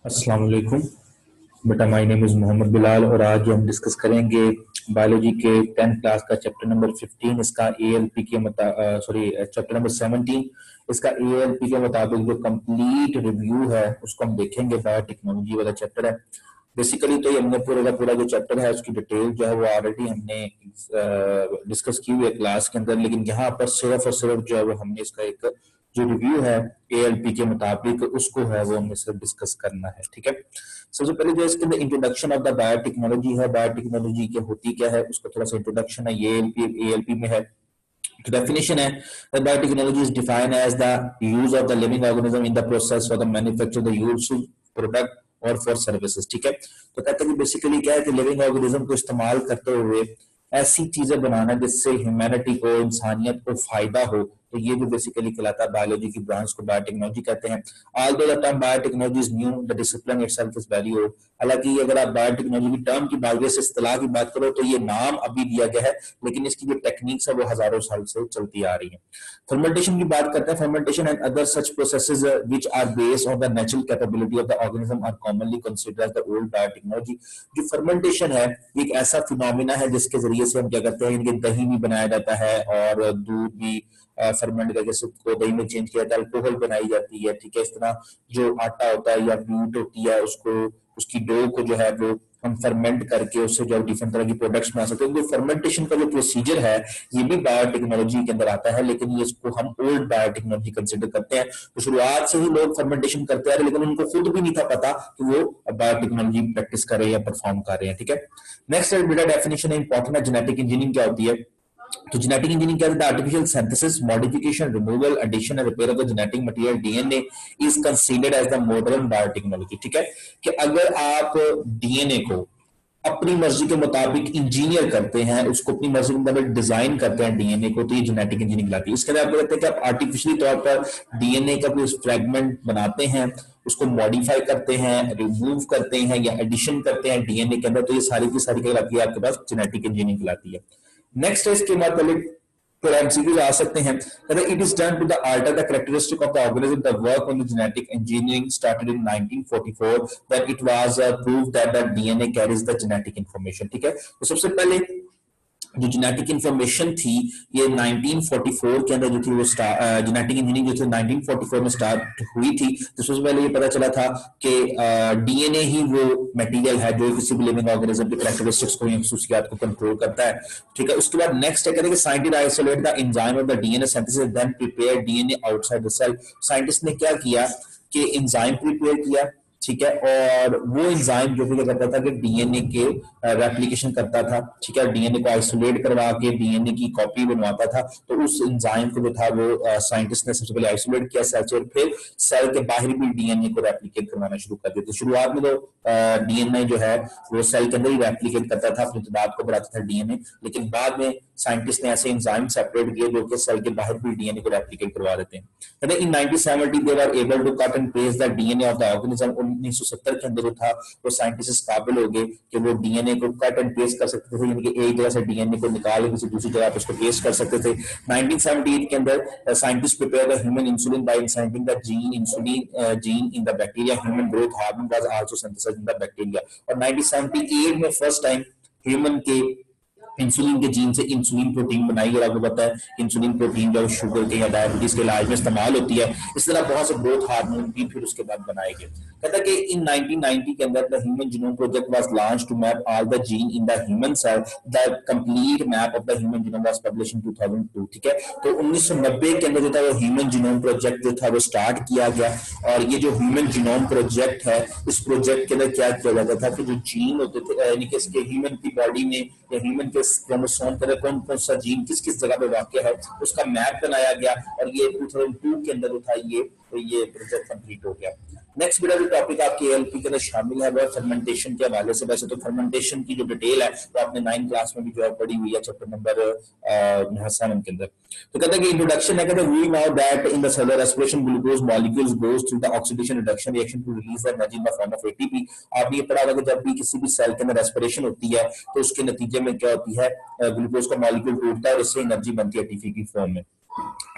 अस्सलाम वालेकुम। बेटा, my name is Mohammed Bilal और आज जो हम डिस्कस करेंगे बायोलॉजी के 10th क्लास का चैप्टर नंबर 15 इसका एएलपी के सॉरी चैप्टर नंबर 17 इसका एएलपी के मुताबिक जो कंप्लीट रिव्यू है उसको हम देखेंगे। बायोटेक्नोलॉजी वाला चैप्टर है। बेसिकली तो ये हमने पूरा का पूरा जो चैप्टर है उसकी डिटेल जो है वो ऑलरेडी हमने डिस्कस की हुई है क्लास के अंदर, लेकिन यहाँ पर सिर्फ और सिर्फ जो है वो हमने इसका एक जो रिव्यू है एएलपी के मुताबिक उसको है वो हमने सिर्फ डिस्कस करना है। ठीक है। सबसे पहले जो इसके अंदर इंट्रोडक्शन ऑफ द बायोटेक्नोलॉजी है, बायोटेक्नोलॉजी क्या होती क्या है उसका थोड़ा सा इंट्रोडक्शन है, ये एएलपी में है। तो डेफिनेशन है biotechnology is defined as the use of the living organism in the process for the manufacture the useful product और फॉर सर्विसेज। ठीक है। तो कहते हैं कि बेसिकली क्या है कि लिविंग ऑर्गेनिज्म को इस्तेमाल करते हुए ऐसी चीजें बनाना जिससे ह्यूमैनिटी को, इंसानियत को फायदा हो, तो ये भी बेसिकली कहलाता है बायोलॉजी की ब्रांच को बायोटेक्नोलॉजी कहते हैं। Although the term biotechnology is new, the discipline itself is very old. हालांकि अगर आप बायोटेक्नोलॉजी की टर्म की बात से इस्तिलाह की बात करो तो ये नाम अभी दिया गया है, लेकिन इसकी जो टेक्निक्स है वो हजारों साल से चलती आ रही है। फर्मेंटेशन की बात करते हैं। Fermentation and other such processes which are based on the natural capability of the organism are commonly considered as the old biotechnology. जो फर्मेंटेशन है एक ऐसा फिनोमिना है जिसके जरिए से हम क्या करते हैं, इनके दही भी बनाया जाता है और दूध भी फर्मेंट करके उसको दही में चेंज किया जाता है, अल्कोहल बनाई जाती है। ठीक है। इस तरह जो आटा होता है या व्हीट होती है उसको, उसकी डो को जो है वो हम फर्मेंट करके उससे जो डिफरेंट तरह की प्रोडक्ट्स बना सकते हैं। तो फर्मेंटेशन का जो प्रोसीजर है ये भी बायोटेक्नोलॉजी के अंदर आता है, लेकिन ये इसको हम ओल्ड बायोटेक्नोलॉजी कंसिडर करते हैं। तो शुरुआत से ही लोग फर्मेंटेशन करते आ रहे, लेकिन उनको खुद भी नहीं था पता कि वो बायोटेक्नोलॉजी प्रैक्टिस कर रहे हैं या परफॉर्म कर रहे हैं। ठीक है। नेक्स्ट बेटा डेफिनेशन है इंपॉर्टेंट है, जेनेटिक इंजीनियरिंग क्या होती है। तो जेनेटिक इंजीनियरिंग क्या है, artificial synthesis, modification, removal, addition and repair of the genetic material DNA is considered as the modern biotechnology. ठीक है। कि अगर आप डीएनए को अपनी मर्जी के मुताबिक इंजीनियर करते हैं, उसको अपनी मर्जी के मुताबिक डिजाइन करते हैं डीएनए को, तो ये जेनेटिक इंजीनियरिंग लाती है। इसके अंदर आपको लगता है कि आप आर्टिफिशियली तौर पर डीएनए का कोई फ्रेगमेंट बनाते हैं, उसको मॉडिफाई करते हैं, रिमूव करते हैं या एडिशन करते हैं डीएनए के अंदर, तो ये सारी की सारी क्या लाती है आपके पास, जेनेटिक इंजीनियरिंग लाती है। नेक्स्ट है इसके बाद पहले फिर एमसीक्यूज आ सकते हैं। It is done to the alter the characteristic of the organism. The work on the genetic engineering started in 1944 when it was proved that the DNA carries the genetic information. ठीक है। तो सबसे पहले जो genetic information थी ये 1944 के अंदर जो थी वो जेनेटिक इंजीनियरिंग जो थी 1944 में स्टार्ट हुई थी। तो सबसे पहले ये पता चला था कि डीएनए ही वो मटेरियल है जो किसी भी लिविंग ऑर्गेनिज्म की कैरेक्टरिस्टिक्स को या खसूसियात को कंट्रोल करता है। ठीक है। उसके बाद नेक्स्ट है कहते हैं कि scientist isolate the enzyme of the DNA synthesis then prepare DNA outside the cell. Scientist ने क्या किया कि एंजाइम प्रिपेयर किया। ठीक है। और वो एंजाइम जो क्या करता था कि डीएनए के रेप्लिकेशन करता था। ठीक है। डीएनए को आइसोलेट करवा के डीएनए की कॉपी बनवाता था। तो उस एंजाइम को जो था वो साइंटिस्ट ने सबसे पहले आइसोलेट किया सेल से, और फिर सेल के बाहर भी डीएनए को रेप्लिकेट करवाना शुरू कर दिया। तो शुरुआत में तो डीएनए जो है वो सेल के अंदर ही रेप्लिकेट करता था, अपनी तादाद को बढ़ाता था डीएनए, लेकिन बाद में साइंटिस्ट ने ऐसे एंजाइम सेपरेट किए जो कि सेल के बाहर भी डीएनए को रेप्लिकेट करवा देते हैं। In 1970 they were able to cut and paste the DNA of the organism. 1970 के अंदर जो था वो साइंटिस्ट काबिल हो गए कि वो डीएनए को कट एंड पेस्ट कर सकते थे, यानी कि एक जगह से डीएनए को निकाल के किसी दूसरी जगह पर उसको पेस्ट कर सकते थे। 1978 के अंदर scientist prepare the human insulin by inserting the gene insulin gene in the bacteria. Human growth hormone was also synthesised in the bacteria. और 1978 में फर्स्ट टाइम ह्यूमन के इंसुलिन के जीन से इंसुलिन प्रोटीन बनाई। और आपको पता है इंसुलिन प्रोटीन जो शुगर के या डायबिटीज के इलाज में इस्तेमाल होती है। इस तरह बहुत से ग्रोथ हार्मोन भी फिर उसके बाद बनाए गए। कहता है कि इन 1990 के अंदर the human genome project was launched to map all the gene in the human cell. The complete map of the human genome was published in 2002। ठीक है। तो 1990 के अंदर जो था वो ह्यूमन जीनोम प्रोजेक्ट जो था वो स्टार्ट किया गया। और ये जो ह्यूमन जीनोम प्रोजेक्ट है, इस प्रोजेक्ट के अंदर क्या किया जाता था कि जो जीन होते थे यानी कि इसके ह्यूमन की बॉडी में या ह्यूमन के क्रोमोसोम पर कौन कौन सा जीन किस किस जगह पे वाक़ है उसका मैप बनाया गया। और ये 2002 के अंदर था ये प्रोजेक्ट कंप्लीट हो गया। नेक्स्ट मेरा जो टॉपिक आपके एएलपी के अंदर शामिल है वो फर्मेंटेशन के हवाले से। वैसे तो फर्मेंटेशन की जो डिटेल है वो आपने 9th क्लास में भी जो है पढ़ी हुई है चैप्टर नंबर 7 के अंदर। तो कहता है कि इंट्रोडक्शन है, कहता है we now that in the cellular respiration glucose molecules goes through the oxidation reduction reaction to release the energy in the form of ATP. आपने ये पढ़ा होगा कि जब भी किसी भी सेल के अंदर रेस्पिरेशन होती है तो उसके नतीजे में क्या होती है, ग्लूकोज का मॉलिक्यूल टूटता है और इससे एनर्जी बनती है एटीपी की फॉर्म में।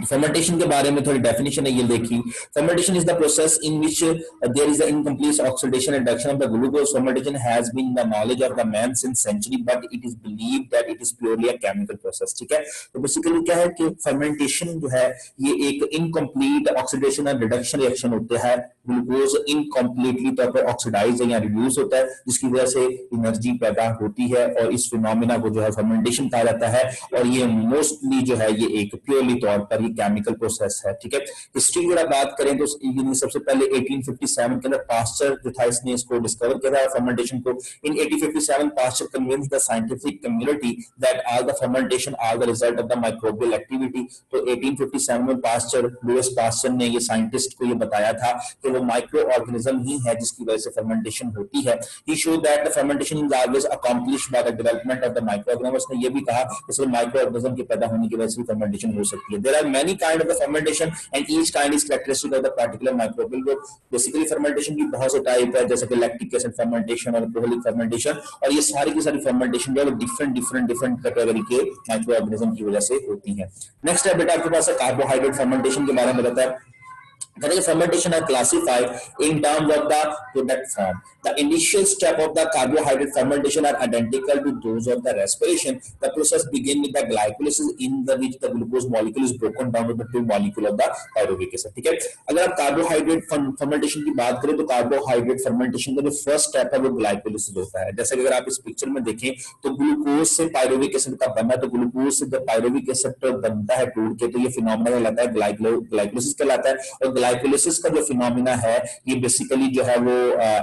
फर्मेंटेशन के बारे में थोड़ी डेफिनेशन है, ये देखिए। Fermentation is the process in which there is the incomplete oxidation and reduction of the glucose. Fermentation has been the knowledge of the man since century but it is believed that it is purely a chemical process, ठीक है। तो basically क्या है कि fermentation जो है ये एक incomplete oxidation and reduction reaction होता है। ग्लूकोज इनकम्प्लीटली तौर पर ऑक्सीडाइज या रिड्यूस होता है, जिसकी वजह से एनर्जी पैदा होती है, और इस फिनोमिना को जो है फर्मेंटेशन कहा जाता है। और ये मोस्टली जो है ये एक प्योरली तौर पर ये केमिकल प्रोसेस है, ठीक है। हिस्ट्री की अगर बात करें तो सबसे पहले 1857 के अंदर पास्चर जो था इसने इसको डिस्कवर किया था फर्मेंटेशन को। In 1857 Pasteur convinced the scientific community that all the fermentation are the result of the microbial activity. तो 1857 में पास्चर, लुईस पास्चर ने ये साइंटिस्ट को ये बताया था कि वो माइक्रो ऑर्गेनिज्म ही है जिसकी वजह से फर्मेंटेशन होती है। He showed that the fermentation is always accomplished by the development of the micro organism. उसने ये भी कहा कि सिर्फ माइक्रो ऑर्गेनिज्म के पैदा होने की वजह से फर्मेंटेशन हो सकती है। There are many kind of the fermentation and each kind is characteristic of the particular microbial group. Basically fermentation की बहुत से टाइप है, जैसे कि लैक्टिक एसिड फर्मेंटेशन और अल्कोहलिक फर्मेंटेशन, और ये सारी की सारी फर्मेंटेशन जो है डिफरेंट कैटेगरी के माइक्रो ऑर्गेनिज्म की वजह से होती है। नेक्स्ट है बेटा आपके पास कार्बोहाइड्रेट फर्मेंटेशन के बारे में बताता है। Fermentation are classified in terms of the product form. The initial step of the carbohydrate fermentation are identical to those of the respiration. The process begins with the glycolysis in the which the glucose molecule is broken down to the two molecule of the pyruvic acid. ठीक है। अगर आप carbohydrate fermentation की बात करें तो carbohydrate fermentation का जो फर्स्ट स्टेप है वो ग्लाइकोलिसिस होता है। जैसे कि अगर आप इस पिक्चर में देखें तो ग्लूकोज से पायरुविक एसिड का बनना, तो ग्लूकोज से जब पायरुविक एसिड बनता है टूट के, तो ये फिनोमेना कहलाता है ग्लाइकोलिसिस कहलाता है। और ग्लाइकोलिसिस का जो फिनोमिना है ये बेसिकली जो है वो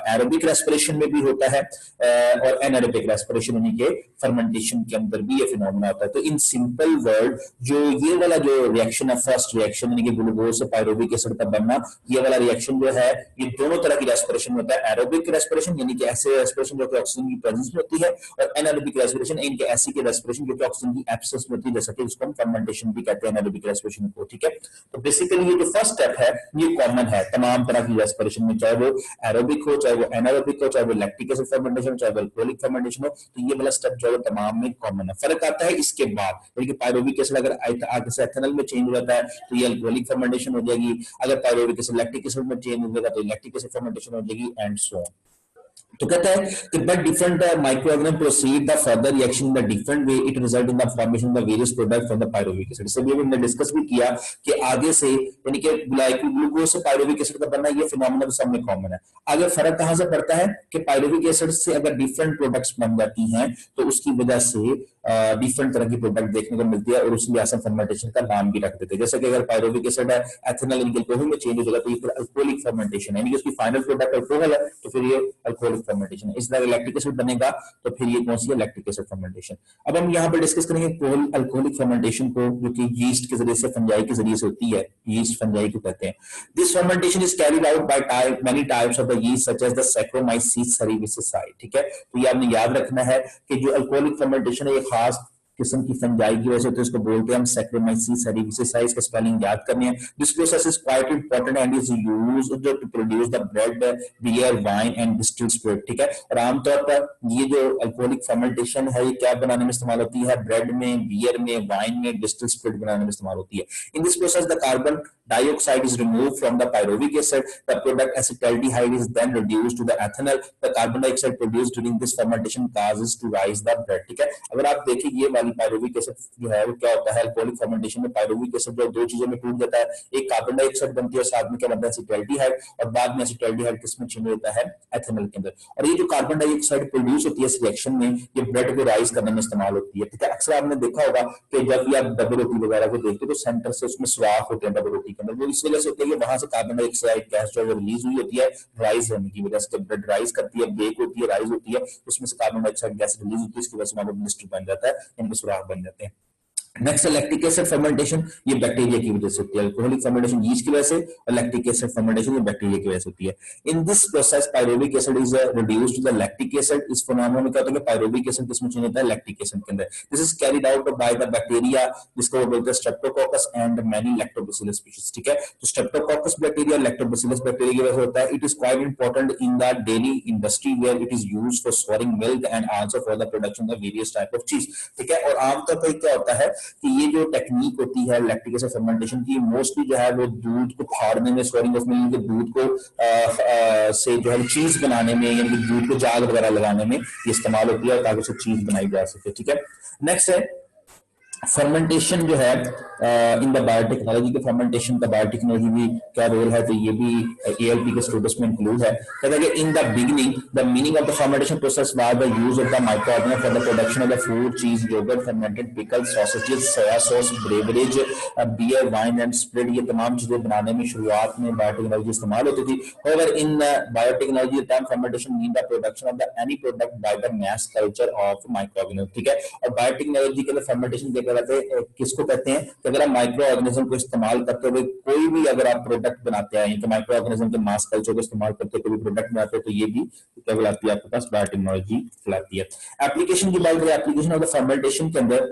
एरोबिक रेस्पिरेशन में भी होता है और एनारोबिक रेस्पिरेशन यानी कि फर्मेंटेशन के अंदर भी ये फिनोमिना होता है। तो इन सिंपल वर्ड जो ये वाला जो रिएक्शन है, फर्स्ट रिएक्शन यानी कि ग्लूकोज से पायरुविक एसिड का बनना, ये वाला रिएक्शन जो है ये दोनों तरह की रेस्पिरेशन होता है। एरोबिक रेस्पिरेशन यानी कि ऐसे रेस्पिरेशन जो कि ऑक्सीजन की प्रेजेंस में होती है, और एनारोबिक रेस्पिरेशन इनके ऐसी की रेस्पिरेशन जो कि ऑक्सीजन की एब्सेंस में होती है, जैसा कि इसको हम फर्मेंटेशन भी कहते हैं एनारोबिक रेस्पिरेशन को, ठीक है। तो बेसिकली ये जो फर्स्ट स्टेप है ये कॉमन है तमाम तरह की रेस्पिरेशन में, चाहे वो एरोबिक हो, चाहे वो एनारोबिक हो, चाहे वो लैक्टिक एसिड फर्मेंटेशन, चाहे वो अल्कोहलिक फर्मेंटेशन हो, तो ये वाला स्टेप जो है तमाम में कॉमन है। फर्क आता है इसके बाद, यानी कि पायरुविक एसिड अगर आगे से एथेनॉल में चेंज हो जाता है तो ये अल्कोहलिक फर्मेंटेशन हो जाएगी, अगर पायरुविक एसिड लैक्टिक एसिड में चेंज हो जाएगा तो लैक्टिक एसिड फर्मेंटेशन हो जाएगी, एंड सो ऑन। तो कहता है कि but different microorganism proceed the further reaction in the different way, it result in the formation of the various product from the pyruvic acid. इससे भी हमने डिस्कस भी किया कि आगे से यानी कि ग्लूकोज से पायरुविक एसिड का बनना ये फिनोमेना तो सब में कॉमन है। अगर फर्क कहां से पड़ता है कि पायरुविक एसिड से अगर डिफरेंट प्रोडक्ट्स बन जाती हैं तो उसकी वजह से डिफरेंट तरह की प्रोडक्ट देखने को मिलती है, और उसलिए आसान फर्मेंटेशन का नाम भी रख देते हैं। जैसे कि अगर पायरुविक एसिड है एथेनॉल अल्कोहल में चेंज हो जाएगा तो ये फिर अल्कोहलिक फर्मेंटेशन है, यानी कि उसकी फाइनल प्रोडक्ट अल्कोहल है तो फिर ये अल्कोहलिक फर्मेंटेशन है। इस तरह लैक्टिक एसिड बनेगा तो फिर ये कौन सी है, लैक्टिक एसिड फर्मेंटेशन। अब हम यहाँ पर डिस्कस करेंगे अल्कोहलिक फर्मेंटेशन को, जो कि यीस्ट के जरिए से, फंजाई के जरिए से होती है, यीस्ट फंजाई को कहते हैं। This fermentation is carried out by many types of the yeast such as the saccharomyces cerevisiae, ठीक है। तो ये आपने याद रखना है कि जो अल्कोहलिक फर्मेंटेशन है ये खास किस्म की फंजाई की वजह से, तो इसको बोलते हैं हम सैक्रोमाइसीस सेरेविसेई। इसका स्पेलिंग याद करनी है। This process is quite important and is used to produce the bread, beer, wine and distilled spirit, ठीक है। और आमतौर पर ये जो अल्कोहलिक फर्मेंटेशन है ये क्या बनाने में इस्तेमाल होती है, ब्रेड में, बियर में, वाइन में, डिस्टिल्ड स्पिरिट बनाने में इस्तेमाल होती है। In this process the carbon dioxide is removed from the pyruvic acid. The product acetaldehyde is then reduced to the ethanol. The carbon dioxide produced during this fermentation causes to rise the bread, ठीक है। अगर आप देखें ये वाली pyruvic acid जो है वो क्या होता है, अल्कोहलिक फर्मेंटेशन में pyruvic acid जो दो चीजों में टूट जाता है, एक कार्बन डाइऑक्साइड बनती है और साथ में क्या बनता है, acetaldehyde, और बाद में acetaldehyde किसमें चेंज होता है, एथेनॉल के अंदर। और ये जो कार्बन डाइऑक्साइड प्रोड्यूस होती है इस रिएक्शन में, ये ब्रेड को राइज करने में इस्तेमाल होती है, ठीक है। अक्सर आपने देखा होगा कि जब भी आप डबल रोटी वगैरह को देखते हो तो सेंटर से उसमें सुराख होते हैं डबल रोटी के अंदर, वो इस वजह से होता है कि वहां से कार्बन डाइऑक्साइड गैस जो रिलीज हुई होती है राइज होने की वजह से। जब ब्रेड राइज करती है, बेक होती है, राइज होती है, उसमें से कार्बन डाइऑक्साइड गैस रिलीज होती है, इसकी वजह से हमारा मिस्टर बन जाता है, इनके सुराख बन जाते हैं। नेक्स्ट लैक्टिक एसिड फर्मेंटेशन, ये बैक्टीरिया की वजह से होती है। अल्कोहलिक फर्मेंटेशन यीस्ट की वजह से, और लैक्टिक एसिड फर्मेंटेशन ये बैक्टीरिया की वजह से होती है। In this process pyruvic acid is reduced to the lactic acid. इस फिनोमेना में क्या होता है कि पायरुविक एसिड किसमें चेंज होता है, लैक्टिक एसिड के अंदर। This is carried out by the bacteria जिसको बोलते हैं Streptococcus and many lactobacillus species, ठीक है। तो स्ट्रेप्टोकोकस बैक्टीरिया, लैक्टोबैसिलस बैक्टीरिया की वजह से होता है। It is quite important in the dairy industry where it is used for storing milk and also for the production of various type of cheese, ठीक है। और आमतौर पर क्या होता है कि ये जो टेक्निक होती है लैक्टिक एसिड फर्मेंटेशन की, मोस्टली जो है वो दूध को फाड़ने में, स्टोरिंग ऑफ मिल्क, दूध को से जो है चीज बनाने में, यानी कि दूध को जाग वगैरह लगाने में ये इस्तेमाल होती है ताकि उससे चीज बनाई जा सके। ठीक है, नेक्स्ट है फर्मेंटेशन जो है इन द बायोटेक्नोलॉजी के, फर्मेंटेशन का बायोटेक्नोलॉजी भी क्या रोल है, तो ये भी एएलपी के स्टूडेंट्स में इंक्लूड है। कहता है कि in the beginning the meaning of the fermentation process was the use of the micro organism for the production of the food, cheese, yogurt, fermented pickles, sausages, soya sauce, beverage, beer, wine and spread, ये तमाम चीजें बनाने में शुरुआत में biotechnology इस्तेमाल होती थी। However in biotechnology the term fermentation mean the production of the any product by the mass culture of micro organism. ठीक है, और बायोटेक्नोलॉजी के लिए फर्मेंटेशन क्या कहलाते हैं, किसको कहते हैं, कि अगर आप माइक्रो ऑर्गेनिज्म को इस्तेमाल करते हुए कोई भी अगर आप प्रोडक्ट बनाते हैं, तो माइक्रो ऑर्गेनिज्म के मास कल्चर को इस्तेमाल करते हुए कोई प्रोडक्ट बनाते हैं, तो ये भी क्या कहलाती है, आपके पास बायोटेक्नोलॉजी कहलाती है। एप्लीकेशन की बात करें, एप्लीकेशन ऑफ द फर्मेंटेशन के अंदर,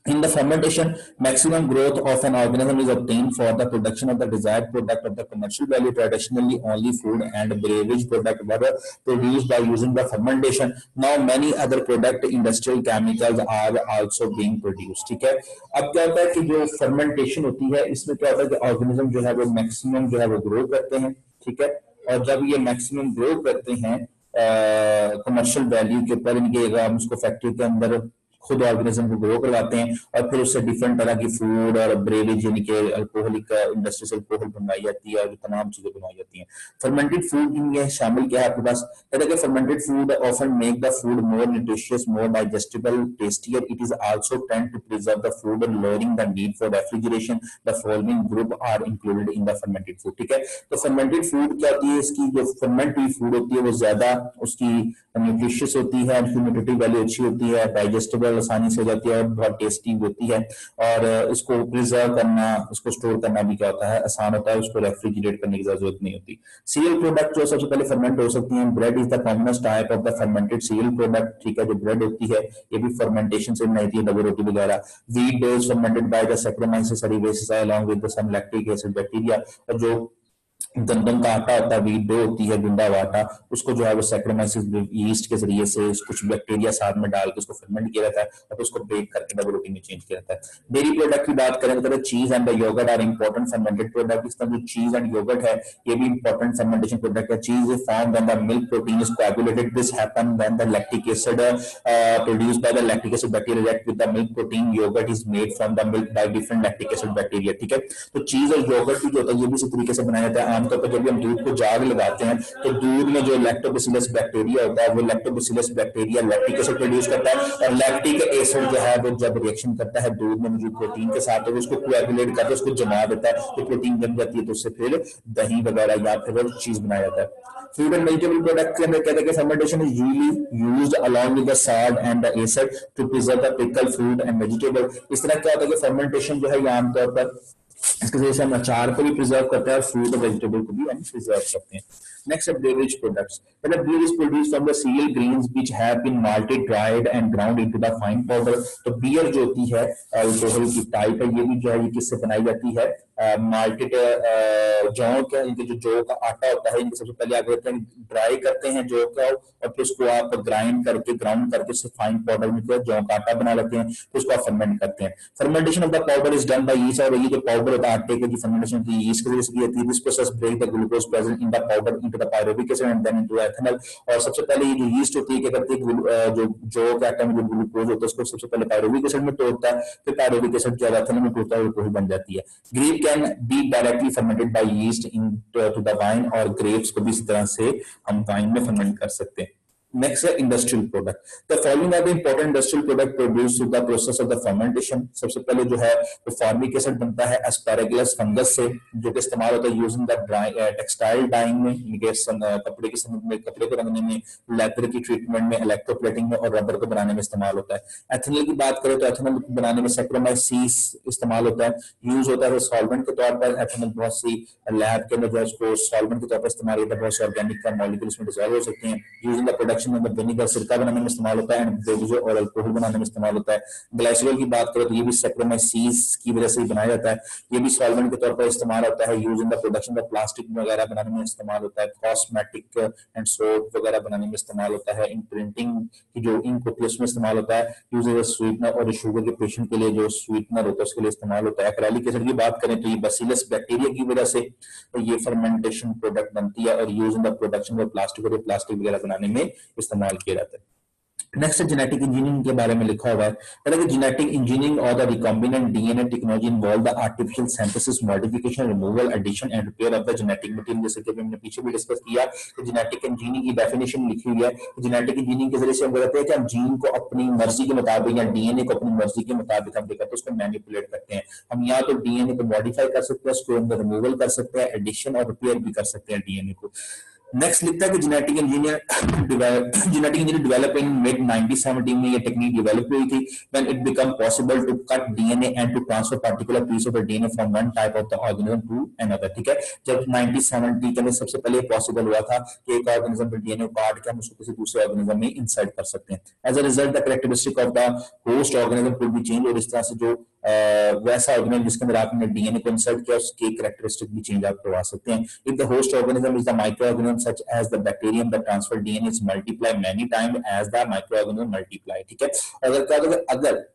in the fermentation, maximum growth of an organism is obtained for the production of the desired product of the commercial value. Traditionally, only food and beverage product were produced by using the fermentation. Now, many other product, industrial chemicals are also being produced. ठीक है, अब क्या होता है कि जो fermentation होती है, इसमें क्या होता है कि organism जो है वो maximum जो है वो grow करते हैं। ठीक है, और जब ये maximum grow करते हैं कमर्शियल वैल्यू के ऊपर, इनके हम उसको फैक्ट्री के अंदर खुद ऑर्गेनिज्म को ग्रो करवाते हैं और फिर उससे डिफरेंट तरह की फूड और ब्रेवेज यानी कि अल्कोहलिक इंडस्ट्री से अल्कोहल बनाई जाती है और तमाम चीजें बनाई जाती हैं। फर्मेंटेड फूड में शामिल क्या है आपके पास, कहते हैं कि fermented food often make the food more nutritious, more digestible, tastier. It is also tend to preserve the food and lowering the need for refrigeration. The following group are included in the fermented food. ठीक है, तो fermented food क्या होती है, इसकी जो ferment हुई food होती है वो ज्यादा उसकी न्यूट्रिशियस होती है, न्यूट्रिटिव वैल्यू अच्छी होती है, डाइजेस्टेबल आसानी से हो जाती है और बहुत टेस्टी होती है, और इसको प्रिजर्व करना, उसको स्टोर करना भी क्या होता है, आसान होता है, उसको रेफ्रिजरेट करने की जरूरत नहीं होती। सीरियल प्रोडक्ट जो सबसे पहले फर्मेंट हो सकती हैं, bread is the commonest type of the fermented serial product. ठीक है, जो ब्रेड होती है ये भी फर्मेंटेशन से बनाई जाती है, डबल रोटी वगैरह। Wheat dough is fermented by the saccharomyces cerevisiae along with some lactic acid bacteria, और जो गंदम का आटा होता है, व्हीट डो होती है, गुंदा हुआ आटा, उसको जो है वो सैक्रोमाइसिस यीस्ट के जरिए से कुछ बैक्टीरिया साथ में डाल के उसको फर्मेंट किया जाता है और उसको बेक करके डबल रोटी में चेंज किया जाता है। डेयरी प्रोडक्ट की बात करें तो cheese and yogurt are important fermented product. इस तरह जो चीज एंड योगर्ट है ये भी इंपॉर्टेंट फर्मेंटेशन प्रोडक्ट है। Cheese is formed when the milk protein is coagulated. This happen when the lactic acid produced by the lactic acid bacteria react with the milk protein. Yogurt is made from the milk by different lactic acid bacteria. ठीक है, तो चीज और yogurt भी जो होता है ये भी इसी तरीके से बनाया जाता है। आमतौर पर जब भी हम दूध को जाग लगाते हैं तो दूध में जो लैक्टोबैसिलस बैक्टीरिया होता है वो lactobacillus bacteria lactic acid produce करता है, और लैक्टिक एसिड जो है वो जब रिएक्शन करता है दूध में मौजूद प्रोटीन के साथ तो उसको कोएगुलेट करके उसको जमा देता है, तो प्रोटीन जम जाती है, तो उससे फिर दही वगैरह या फिर चीज बनाया जाता है। फूड एंड वेजिटेबल प्रोडक्ट के अंदर कहते हैं कि fermentation is usually used along with the salt and the acid to preserve the pickle fruit and vegetable. इस तरह क्या होता है कि फर्मेंटेशन जो है ये आमतौर पर इसके वजह से हम अचार को भी प्रिजर्व करते हैं और फ्रूट और वेजिटेबल को भी हम प्रिजर्व करते हैं। Next, beverage products. When a beer is produced from the cereal grains which have been malted, dried and ground into the fine powder, तो बियर जो होती है अल्कोहल की टाइप है, ये भी जो है ये किससे बनाई जाती है, माल्टेड जौ का, इनके जो जौ का आटा होता है इनको सबसे पहले आप करते हैं ड्राई करते हैं जौ का, और फिर उसको आप ग्राउंड करके उससे फाइन पाउडर में जौ का आटा बना लेते हैं, फिर उसको आप फर्मेंट करते हैं। Fermentation of the powder is done by yeast, और ये जो पाउडर होता है आटे का जो फर्मेंटेशन की यीस्ट की वजह से की जाती है। This process break the glucose present in the powder into the pyruvic acid and then into ethanol. और सबसे पहले ये जो यीस्ट होती है क्या करती है, जो जौ के आटे में जो ग्लूकोज होता है उसको सबसे पहले पायरुविक एसिड में तोड़ता है, फिर पायरुविक एसिड जो एथेनॉल में तोड़ता है वो बन जाती है। Grape can be directly fermented by yeast into the wine, और ग्रेप्स को भी इस तरह से हम वाइन में फर्मेंट कर सकते हैं। Next है industrial product. The following are the important industrial product produced through the process of the fermentation। सबसे पहले जो है वो फॉर्मिक एसिड बनता है एस्पैरागुलस फंगस से, जो कि इस्तेमाल होता है यूजिंग द टेक्सटाइल डाइंग में, कपड़े को रंगने में, लेदर की ट्रीटमेंट में, इलेक्ट्रोप्लेटिंग में और रबर को बनाने में इस्तेमाल होता है। एथेनॉल की बात करें तो एथेनॉल बनाने में सैक्रोमाइसिस इस्तेमाल होता है, यूज होता है सॉल्वेंट के तौर पर। एथेनॉल बहुत सी लैब के अंदर जो है उसको सॉल्वेंट के तौर पर इस्तेमाल होता है, बहुत से ऑर्गेनिक का मॉलिक्यूल इसमें डिसॉल्व हो सकते हैं। यूजिंग द प्रोडक्शन प्रोडक्शन में विनेगर सिरका बनाने में इस्तेमाल होता है, एंड बेबीजो और अल्कोहल बनाने में इस्तेमाल होता है। ग्लाइसोल की बात करें तो ये भी सैक्रोमाइसीस की वजह से बनाया जाता है, ये भी सॉल्वेंट के तौर पर इस्तेमाल होता है, use in the production of plastic वगैरह बनाने में इस्तेमाल होता है, कॉस्मेटिक एंड सोप वगैरह बनाने में इस्तेमाल होता है, इन प्रिंटिंग की जो इंक होती है उसमें इस्तेमाल होता है, यूज एज अ स्वीटनर और शुगर के पेशेंट के लिए जो स्वीटनर होता है उसके लिए इस्तेमाल होता है। एक्रेलिक एसिड की बात करें तो ये बैसिलस बैक्टीरिया की वजह से तो ये फर्मेंटेशन प्रोडक्ट बनती है और use in the production of plastic और प्लास्टिक वगैरह बनाने में इस्तेमाल किया जाता है। नेक्स्ट जेनेटिक इंजीनियरिंग के बारे में लिखा हुआ है, कहता है कि जेनेटिक इंजीनियरिंग और the recombinant DNA technology involve the artificial synthesis, modification, removal, addition and repair of the genetic material. जैसे कि हमने पीछे भी डिस्कस किया कि जेनेटिक इंजीनियरिंग की डेफिनेशन लिखी हुई है, जेनेटिक इंजीनियरिंग के जरिए से हम कहते हैं कि हम जीन को अपनी मर्जी के मुताबिक या डीएनए को अपनी मर्जी के मुताबिक हम देखते हैं उसको मैनिपुलेट करते हैं। हम या तो डीएनए को मॉडिफाई कर सकते हैं, उसको अंदर रिमूवल कर सकते हैं, एडिशन और रिपेयर भी कर सकते हैं डीएनए को। नेक्स्ट लिखता है कि genetic engineer develop in mid 1970 में ये टेक्निक डेवलप हुई थी when it become possible to cut DNA and to transfer particular piece of the DNA from one type of the organism to another. ठीक है, जब 1970 के में सबसे पहले पॉसिबल हुआ था कि एक ऑर्गेनिज्म के डीएनए को काट के हम उसको किसी दूसरे ऑर्गेनिज्म में इंसर्ट कर सकते हैं। As a result the characteristic of the host organism could be change, और इस तरह से जो वैसा ऑर्गेनिज्म जिसके अंदर आपने डीएनए को इंसर्ट किया उसके कैरेक्टरिस्टिक भी चेंज आप करवा सकते हैं। If the host organism is the micro organism such as the bacterium the transfer DNA is multiply many time as the micro organism multiply. ठीक है, अगर क्या होगा, अगर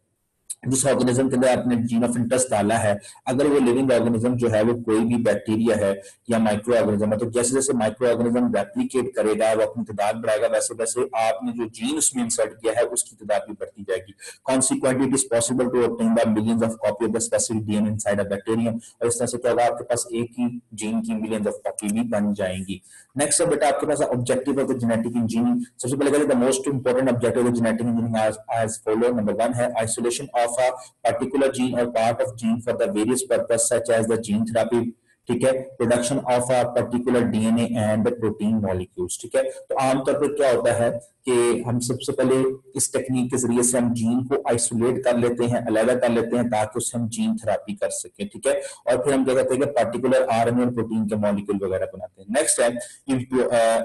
जिस ऑर्गेनिज्म के अंदर आपने जीन ऑफ इंटरेस्ट डाला है, अगर वो लिविंग ऑर्गेनिज्म जो है वो कोई भी बैक्टीरिया है या माइक्रो ऑर्गेनिज्म है, तो जैसे जैसे माइक्रो ऑर्गेनिज्म रेप्लिकेट करेगा, वो अपनी तादाद बढ़ाएगा, वैसे वैसे आपने जो जीन उसमें इंसर्ट किया है उसकी तादाद भी बढ़ती जाएगी। Consequently it is possible to obtain the millions of copy of the specific DNA inside a bacterium, और इस तरह से क्या होगा, आपके पास एक ही जीन की मिलियंस ऑफ कॉपी भी बन जाएंगी। नेक्स्ट है बेटा आपके पास objective of the genetic engineering. सबसे पहले कहते हैं the most important objective of genetic engineering as follow. Number 1 है isolation of a particular gene or part of gene for the various purpose such as the gene therapy, ठीक है, production of a particular DNA and protein molecules. ठीक है, तो आमतौर पर क्या होता है कि हम सबसे पहले इस टेक्निक के जरिए से हम जीन को आइसोलेट कर लेते हैं, अलग कर लेते हैं, ताकि उससे हम जीन थेरापी कर सकें। ठीक है, और फिर हम क्या कहते हैं कि पर्टिकुलर आरएनए और प्रोटीन के मॉलिक्यूल वगैरह बनाते हैं। नेक्स्ट है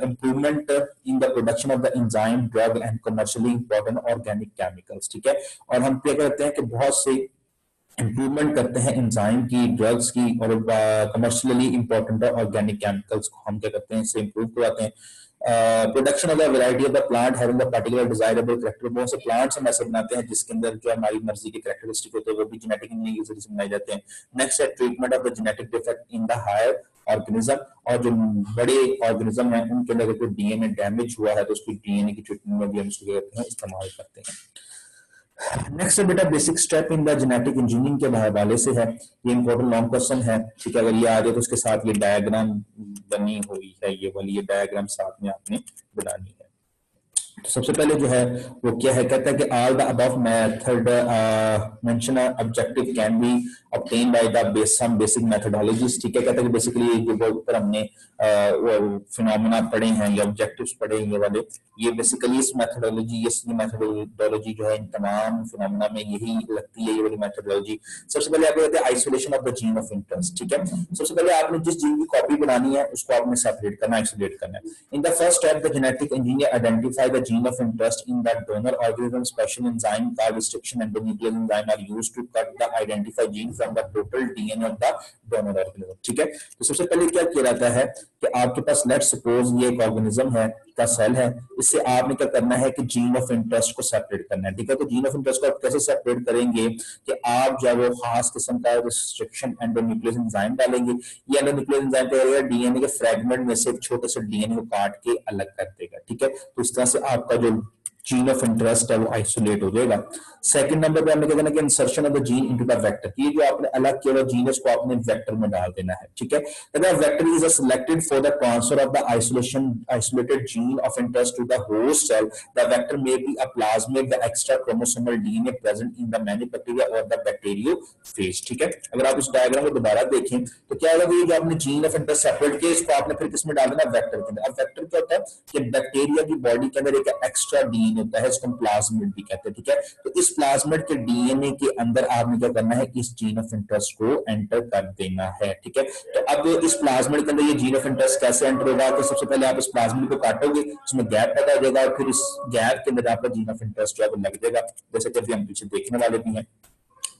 improvement in the production of the enzyme, drug and commercially important organic chemicals. ठीक है, और हम क्या कहते हैं कि बहुत से इंप्रूवमेंट करते हैं एंजाइम की, ड्रग्स की, और कमर्शियली इंपॉर्टेंट ऑर्गेनिक केमिकल्स को हम क्या करते हैं, इससे इंप्रूव करवाते हैं। Production of the variety of the plant having the particular desirable character, बहुत से प्लांट्स हम ऐसे बनाते हैं जिसके अंदर जो हमारी मर्जी के कैरेक्टरिस्टिक होते हैं वो भी जेनेटिक इंजीनियरिंग के जरिए से बनाए जाते हैं। नेक्स्ट है treatment of the genetic defect in the higher organism, और जो बड़े ऑर्गेनिज्म है उनके अंदर अगर डीएनए डैमेज हुआ है तो उसकी डीएनए की ट्रीटमेंट में भी हम इसको इस्तेमाल करते हैं। नेक्स्ट बेटा basic step in the genetic engineering के हवाले से है, ये इंपॉर्टेंट लॉन्ग क्वेश्चन है। ठीक है, अगर ये आ जाए तो उसके साथ ये डायग्राम बनी हुई है, ये वाली ये डायग्राम साथ में आपने बनानी है। तो सबसे पहले जो है वो क्या है, कहता है कि all the above method mention objective can be obtain by the some basic methodologies. ठीक है, कहता है कि बेसिकली जो ऊपर हमने फिनोमेना पढ़े हैं या ऑब्जेक्टिव्स पढ़े हैं ये वाले, ये बेसिकली इस मेथोडोलॉजी, ये मेथोडोलॉजी जो है इन तमाम फिनोमेना में यही लगती है, ये वाली मेथोडोलॉजी। सबसे पहले आपको कहते हैं isolation of the gene of interest. ठीक है, सबसे पहले आपने जिस जीन की कॉपी बनानी है उसको आपने सेपरेट करना, आइसोलेट करना है। In the first step the genetic engineer identify the gene of interest in the donor organism. Special enzyme called restriction endonuclease enzyme are used to cut the identified gene from the total DNA of the donor organism. ठीक है, तो सबसे पहले क्या किया जाता है कि आपके पास लेट सपोज ये एक ऑर्गेनिज्म है का सेल है, इससे आपने क्या करना है कि जीन ऑफ इंटरेस्ट को सेपरेट करना है। ठीक है, तो जीन ऑफ इंटरेस्ट को आप कैसे सेपरेट करेंगे कि आप जब वो खास किस्म का रिस्ट्रिक्शन एंडोन्यूक्लियस एंजाइम डालेंगे, ये एंडोन्यूक्लियस एंजाइम क्या करेगा, डीएनए के फ्रेगमेंट में से एक छोटे से डीएनए को काट के अलग कर देगा। ठीक है, तो इस तरह से आपका जो जीन ऑफ इंटरेस्ट है वो आइसोलेट हो जाएगा। सेकंड नंबर पे हमने क्या करना है कि insertion of the gene into the vector, ये जो आपने अलग किया हुआ जीन है इसको आपने वेक्टर में डाल देना है। ठीक है, the vector is selected for the transfer of the isolated gene of interest to the host cell. The vector may be a plasmid the extra chromosomal DNA present in the many bacteria और the bacteriophage. ठीक है, अगर आप इस diagram को दोबारा देखें तो क्या होगा, ये जो आपने जीन ऑफ इंटरेस्ट सेपरेट किया इसको आपने फिर किसमें डाल देना, वेक्टर के अंदर। अब वेक्टर क्या होता है, कि बैक्टीरिया की बॉडी के अंदर एक एक्स्ट्रा डीएनए होता है, इसको हम प्लाज्मिड भी कहते हैं, ठीक है। तो इस प्लाज्मिड के डीएनए के अंदर आपने क्या करना है, इस जीन ऑफ इंटरेस्ट को एंटर कर देना है, ठीक है। तो अब इस प्लाज्मिड के अंदर ये जीन ऑफ इंटरेस्ट कैसे एंटर होगा, तो सबसे पहले आप इस प्लाज्मिड को काटोगे, उसमें गैप पैदा हो जाएगा और फिर इस गैप के अंदर आपका जीन ऑफ इंटरेस्ट जो है वो लग जाएगा, जैसे कि अभी हम पीछे देखने वाले भी हैं।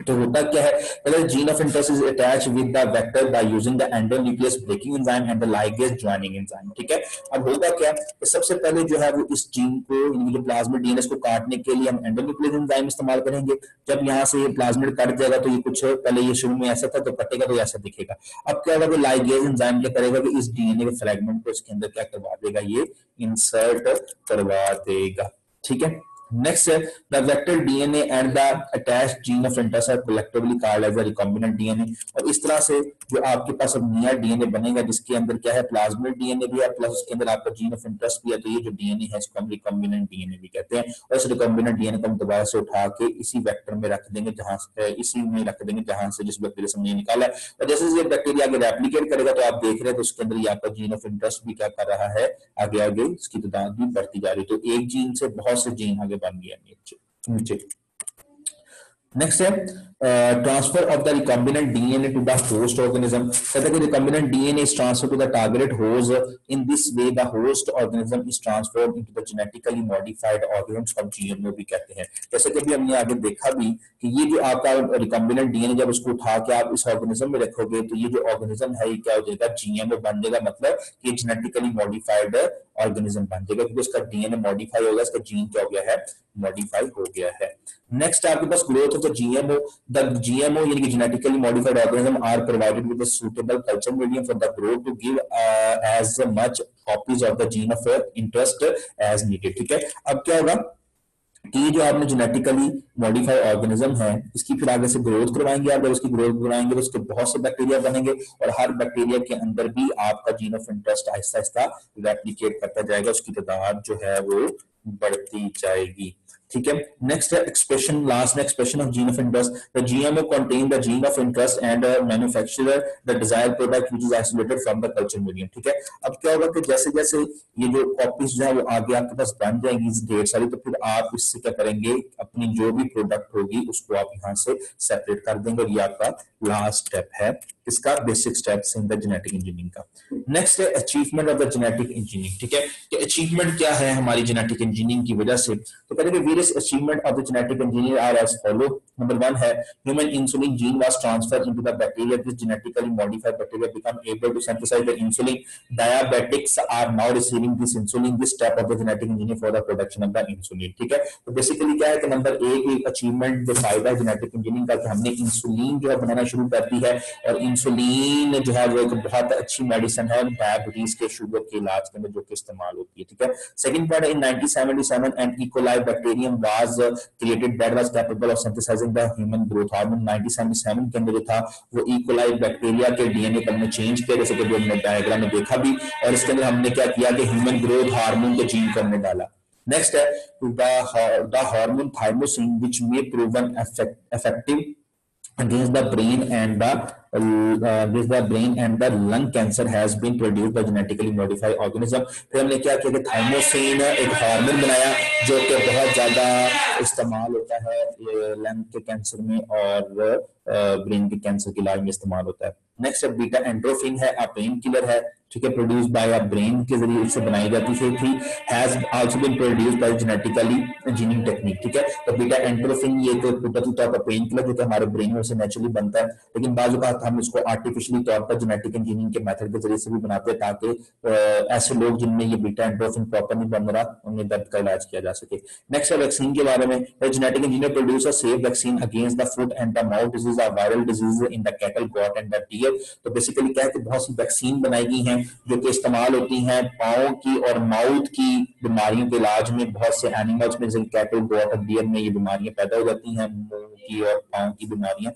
तो होता क्या है, पहले gene of interest is attach with the vector by using the endonuclease breaking enzyme and the ligase joining enzyme, ठीक है। अब होगा क्या, सबसे पहले जो है वो इस जीन को, जो प्लाज्मिड डीएनए को काटने के लिए हम एंडोन्यूक्लियस एंजाइम इस्तेमाल करेंगे। जब यहाँ से ये प्लाज्मिड कट जाएगा तो ये कुछ पहले ये शुरू में ऐसा था, तो कटेगा तो ऐसा दिखेगा। अब क्या होगा कि लाइगेज एंजाइम क्या करेगा कि इस डीएनए के फ्रेगमेंट को इसके अंदर क्या करवा देगा, ये इंसर्ट करवा देगा, ठीक है। Next है the vector DNA and the attached gene of interest are collectively called as a recombinant DNA। और इस तरह से जो आपके पास अब नया डीएनए बनेगा जिसके अंदर क्या है, प्लाज्मिड डीएनए भी है प्लस उसके अंदर आपका जीन ऑफ इंटरेस्ट भी है, तो ये जो डीएनए है इसको हम रिकॉम्बिनेंट डीएनए भी कहते हैं। और इस रिकॉम्बिनेंट डीएनए को हम दोबारा से उठा के इसी वेक्टर में रख देंगे जहां से, इसी में रख देंगे जहां से जिस बैक्टीरिया से हमने निकाला है। और जैसे ये बैक्टीरिया आगे रेप्लिकेट करेगा तो आप देख रहे हैं तो उसके अंदर ये आपका जीन ऑफ इंटरेस्ट भी क्या कर रहा है, आगे आगे इसकी तादाद भी बढ़ती जा रही है। तो एक जीन से बहुत से जीन आगे बन गया नीचे। नेक्स्ट है transfer of the recombinant DNA to the host organism. कहते हैं कि recombinant DNA is transfer to the targeted host, in this way the host organism is transformed into the genetically modified organisms of GMO भी कहते हैं। जैसे कि अभी हमने आगे देखा भी कि ये जो आपका रिकॉम्बिनेंट डीएनए जब उसको उठा के आप इस ऑर्गेनिज्म में रखोगे तो ये जो ऑर्गेनिज्म है ये क्या हो जाएगा, जीएमओ बन जाएगा, मतलब कि जेनेटिकली मॉडिफाइड ऑर्गेनिज्म बन जाएगा क्योंकि उसका डीएनए मॉडिफाई होगा, इसका जीन क्या हो गया है, मॉडिफाई हो गया है। नेक्स्ट आपके पास growth of the GMO. The GMO यानी कि genetically modified organism are provided with a suitable culture medium for the growth to give as much copies of the gene of interest as needed, ठीक है। अब क्या होगा कि ये जो आपने जेनेटिकली मॉडिफाइड ऑर्गेनिज्म है इसकी फिर आगे से ग्रोथ करवाएंगे आप, जब उसकी ग्रोथ करवाएंगे तो उसके बहुत से बैक्टीरिया बनेंगे और हर बैक्टीरिया के अंदर भी आपका gene of interest Aahista Aahista replicate करता जाएगा, उसकी तादाद जो है वो बढ़ती जाएगी, ठीक है। नेक्स्ट है एक्सप्रेशन, लास्ट में expression of gene of interest. The GMO contain the gene of interest and manufacturer the desired product which is isolated from the culture medium, ठीक है। अब क्या होगा कि जैसे जैसे ये जो कॉपीज जो है वो आगे आपके पास बन जाएंगी ढेर सारी, तो फिर आप इससे क्या करेंगे, अपनी जो भी प्रोडक्ट होगी उसको आप यहाँ से सेपरेट कर देंगे और ये आपका लास्ट स्टेप है इसका, basic steps in the genetic engineering का। नेक्स्ट है achievement of the genetic engineering, ठीक है, कि अचीवमेंट क्या है हमारी जेनेटिक इंजीनियरिंग की वजह से। तो कहते हैं various achievement of the genetic engineer are as follow. Number 1 है human insulin gene was transferred into the bacteria, this genetically modified bacteria become able to synthesise the insulin, diabetics are now receiving this insulin, this step of the genetic engineer for the production of the insulin, ठीक है। तो basically क्या है कि number 1 achievement जो फायदा है genetic engineering का कि हमने इंसुलिन जो है बनाना शुरू कर दी है और इंसुलिन जो है वो एक बहुत अच्छी मेडिसिन है डायबिटीज के, शुगर के इलाज के अंदर जो कि इस्तेमाल होती है, ठीक है। Second point, in 1977 an E coli bacterium was created that was capable of synthesising the human growth hormone. 1977 के अंदर जो था वो इकोलाई बैक्टीरिया के डीएनए को हमने चेंज किया, जैसे कि हमने डायग्राम में देखा भी, और इसके अंदर हमने क्या किया कि ह्यूमन ग्रोथ हार्मोन के जीन को हमने डाला। नेक्स्ट है the hormone thymosin which may proven effective against the brain and the lung cancer has been produced by genetically modified organism। फिर हमने क्या किया कि थाइमोसिन एक हार्मोन बनाया जो कि बहुत ज्यादा इस्तेमाल होता है लंग के कैंसर में और ब्रेन के कैंसर के इलाज में इस्तेमाल होता है। नेक्स्ट है बीटा एंड्रोफिन है, पेन किलर है, ठीक है, प्रोड्यूस बाय अ ब्रेन के जरिए इससे बनाई जाती थी, has also been produced by genetically engineering technique, ठीक है। तो बीटा एंड्रोफिन ये तो कुदरती तौर पर पेन किलर जो कि हमारे ब्रेन में से नेचुरली बनता है, लेकिन बाजू का हम इसको आर्टिफिशियली तौर पर जेनेटिक इंजीनियरिंग के मेथड के जरिए से भी बनाते हैं ताकि ऐसे लोग जिनमें ये बीटा एंड्रोफिन प्रॉपर नहीं बन रहा उन्हें दर्द का इलाज किया जा सके। नेक्स्ट है वैक्सीन के बारे में, genetic engineer produce a safe vaccine against the foot and the mouth disease और viral disease in the cattle, goat and the deer. तो बेसिकली क्या है कि बहुत सी वैक्सीन बनाई गई हैं जो कि इस्तेमाल होती हैं पाँव की और माउथ की बीमारियों के इलाज में। बहुत से एनिमल्स में जैसे कैटल, गॉट और डियर में ये बीमारियां पैदा हो जाती हैं, मुंह की और पाँव की बीमारियां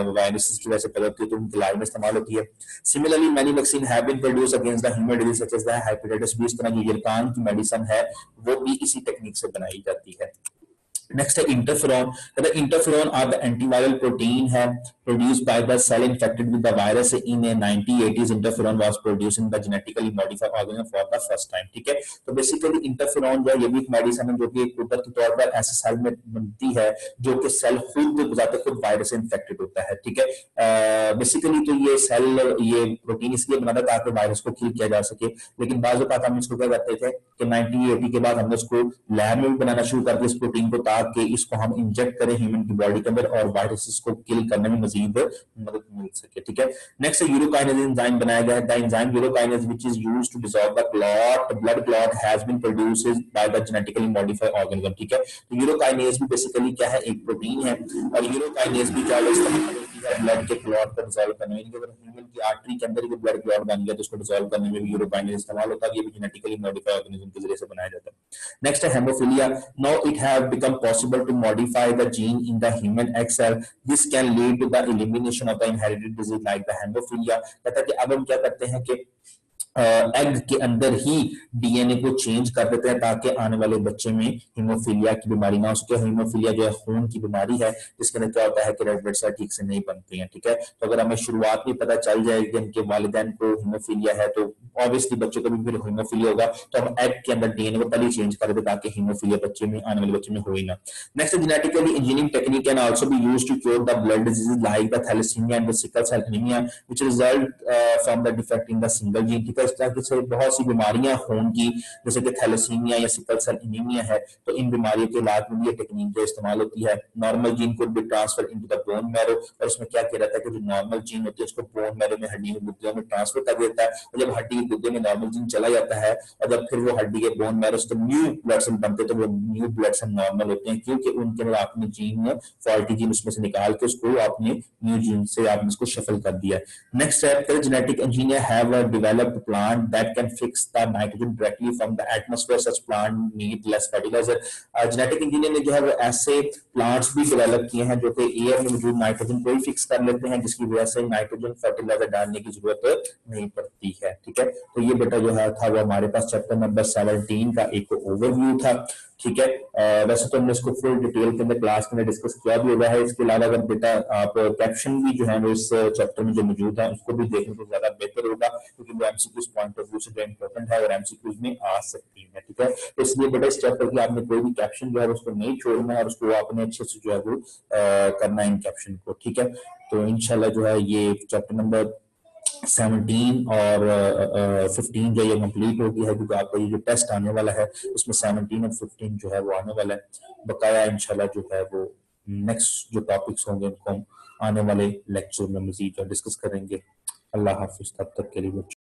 वायरस की वजह से पैदा होती है, तो उनके इलाज में इस्तेमाल होती है। Similarly many vaccine have been produced against the human disease such as the hepatitis B. इस तरह जो यरकान की मेडिसिन है वो भी इसी टेक्निक से बनाई जाती है। नेक्स्ट है interferon. Interferon are the antiviral protein है produced by the cell infected with the virus in a 1980s. Interferon was produced in the genetically modified organism for the first time. ठीक है, तो basically interferon जो है ये भी एक medicine है जो कि कुदरती तौर पर ऐसे सेल में बनती है जो कि सेल खुद बजाते खुद वायरस से इन्फेक्टेड होता है। ठीक है, बेसिकली तो ये सेल ये प्रोटीन इसलिए बनाता है ताकि वायरस को किल किया जा सके, लेकिन बाज़ औक़ात हम इसको क्या करते थे कि 1980 के बाद हमने इसको लैब में भी बनाना शुरू कर दिया इस प्रोटीन को, ताकि इसको हम इंजेक्ट करें ह्यूमन की बॉडी के अंदर और वायरसेस को किल करने में मजीद मदद मिल सके। ठीक है, नेक्स्ट यूरोकाइनेज एंजाइम बनाया गया है। The enzyme urokinase which is used to dissolve the clot blood clot has been produced by the genetically modified organism. ठीक है, तो यूरोकाइनेज भी बेसिकली क्या है, एक प्रोटीन है, और यूरोकाइनेज भी क्या है इस्तेमाल होती है ब्लड के क्लॉट को डिसॉल्व करने में। अगर ह्यूमन की आर्टरी के अंदर भी ब्लड क्लॉट बन गया तो उसको डिसॉल्व करने में भी यूरोकाइनेज इस्तेमाल होता है। ये भी जेनेटिकली मॉडिफाइड ऑर्गेनिज्म के जरिए से बनाया जाता है। नेक्स्ट है haemophilia. Now it have become possible to modify the gene in the human egg cell. This can lead to the elimination of the inherited disease like the haemophilia. कहता है कि अब हम क्या करते हैं कि एग के अंदर ही डीएनए को चेंज कर देते हैं ताकि आने वाले बच्चे में हीमोफीलिया की बीमारी ना हो सके। हीमोफीलिया जो है खून की बीमारी है जिसके अंदर क्या होता है कि रेड ब्लड सेल ठीक से नहीं बनती हैं। ठीक है, तो अगर हमें शुरुआत में पता चल जाए कि उनके वालिदैन को हीमोफीलिया है तो ऑब्वियसली बच्चों को भी फिर हीमोफीलिया होगा, तो हम एग के अंदर डीएनए को पहले चेंज कर देते ताकि हीमोफीलिया बच्चे में आने वाले बच्चे में हो ही ना। Next genetically engineering technique can also be used to cure the blood diseases like the thalassaemia and the sickle cell anaemia which result from the defect in the single gene. ठीक है, इस तरह से बहुत सी बीमारियां खून की जैसे कि थैलेसीमिया या सिकल सेल एनीमिया है, तो इन बीमारियों के इलाज में ये टेक्निक जो इस्तेमाल होती है। नॉर्मल जीन को be transfer into the bone marrow, और इसमें क्या किया जाता है कि जो नॉर्मल जीन होती है उसको बोन मैरो में हड्डी के गुर्दे में ट्रांसफर कर देता है, और जब हड्डी के गुर्दे में नॉर्मल जीन चला जाता है और जब फिर वो हड्डी के बोन मैरो से न्यू ब्लड सेल बनते हैं तो वो न्यू ब्लड सेल नॉर्मल होते हैं, क्योंकि उनके अंदर आपने जीन फॉल्टी जीन उसमें से निकाल के उसको आपने न्यू जीन से आपने उसको शफल कर दिया। Next step, genetic engineer have developed plant that can fix the nitrogen directly from the atmosphere. Such plant need less fertiliser. Genetic engineer ने जो है वो ऐसे प्लांट्स भी डेवलप किए हैं जो कि एयर में मौजूद नाइट्रोजन को ही फिक्स कर लेते हैं, जिसकी वजह से नाइट्रोजन फर्टिलाइजर डालने की जरूरत नहीं पड़ती है। ठीक है, तो ये बेटा जो है था वो हमारे पास चैप्टर नंबर 17 का एक ओवरव्यू था। ठीक है, वैसे तो हमने इसको फुल डिटेल के अंदर क्लास के अंदर डिस्कस किया भी हुआ है। इसके अलावा अगर बेटा आप कैप्शन भी जो है वो इस चैप्टर में जो मौजूद है उसको भी देखें तो ज्यादा बेहतर होगा, क्योंकि वो एमसीक्यूज पॉइंट ऑफ व्यू से जो इंपॉर्टेंट है और एमसीक्यूज में आ सकती है। ठीक है, तो इसलिए बेटा इस चैप्टर की आपने कोई भी कैप्शन जो है उसको नहीं छोड़ना है और उसको आपने अच्छे से जो है वो करना है इन कैप्शन को। ठीक है, तो इंशाल्लाह जो है ये चैप्टर नंबर 17 और 15 जो ये कंप्लीट हो गया है, क्योंकि आपका ये जो टेस्ट आने वाला है उसमें 17 और 15 जो है वो आने वाला है। बकाया इंशाल्लाह जो है वो नेक्स्ट जो टॉपिक्स होंगे उनको हम आने वाले लेक्चर में मजीद डिस्कस करेंगे। अल्लाह हाफिज, तब तक के लिए।